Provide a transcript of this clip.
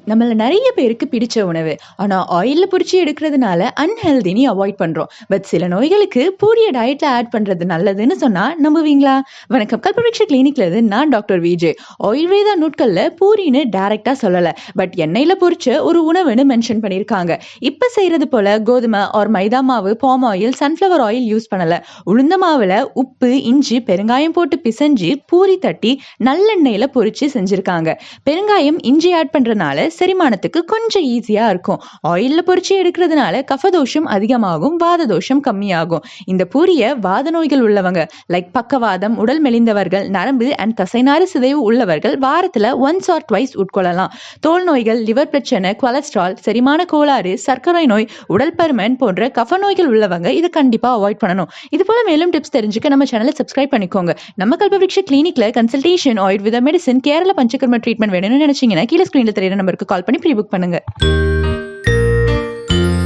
நம்மள நெறைய பேருக்கு பிடிச்ச உணவு. ஆனா ஆயில்ல பொரிச்சு எடுக்கிறதுனால அன்ஹெல்தின்னு அவாய்ட் பண்றோம். பட் சில நோய்களுக்கு பூரிய டயட்ல ஆட் பண்றது நல்லதுன்னு சொன்னா நம்புவீங்களா? வணக்கம். கல்பவருஷ கிளினிக்ல இருந்து நான் டாக்டர் விஜே. ஆயுர்வேதா நூட்கள்ல பூரின்னு டைரக்ட்டா சொல்லல. பட் எண்ணெயில பொரிச்ச ஒரு உணவுன்னு மென்ஷன் பண்ணியிருக்காங்க. இப்ப செய்றது போல கோதுமை ஆர் மைதா மாவு, palm oil, sunflower oil use பண்ணல. உளுந்த மாவுல உப்பு, இஞ்சி, பெருங்காயம் போட்டு பிசைஞ்சு பூரி தட்டி நல்லெண்ணெயில பொரிச்சு செஞ்சிருக்காங்க. பெருங்காயம், இஞ்சி ஆட் பண்றதுனால செரிமானத்துக்கு கொஞ்சம் ஈஸியா இருக்கும். ஆயில்ல பொரிச்சு எடுக்கிறதுனால கஃபதோஷம் அதிகமாகும், வாத தோஷம் கம்மியாகும். இந்த பூரிய வாத நோய்கள் உள்ளவங்க லைக் பக்கவாதம், உடல் மெலிந்தவர்கள், நரம்பு அண்ட் தசைநாறு சிதைவு உள்ளவர்கள் வாரத்துல ஒன்ஸ் ஆர் ட்வைஸ் உட்கொள்ளலாம். தோல் நோய்கள், லிவர் பிரச்சனை, கொலஸ்ட்ரால், செரிமான கோளாறு, சர்க்கரை நோய், உடல் பருமன் போன்ற கஃப நோய்கள் உள்ளவங்க இதை கண்டிப்பா அவாய்ட் பண்ணணும். இது போல மேலும் டிப்ஸ் தெரிஞ்சுக்க நம்ம சேனலை சப்ஸ்கிரைப் பண்ணிக்கோங்க. நம்ம கல்பவருஷ கிளினிக்ல கன்சல்டேஷன், ஆயுர்வேத மெடிசன், கேரள பஞ்சகர்ம ட்ரீட்மெண்ட் வேணும்னு நினைச்சீங்கன்னா கீழே ஸ்கிரீன்ல தெரியுற நம்பருக்கு கால் பண்ணி ப்ரீ புக் பண்ணுங்க.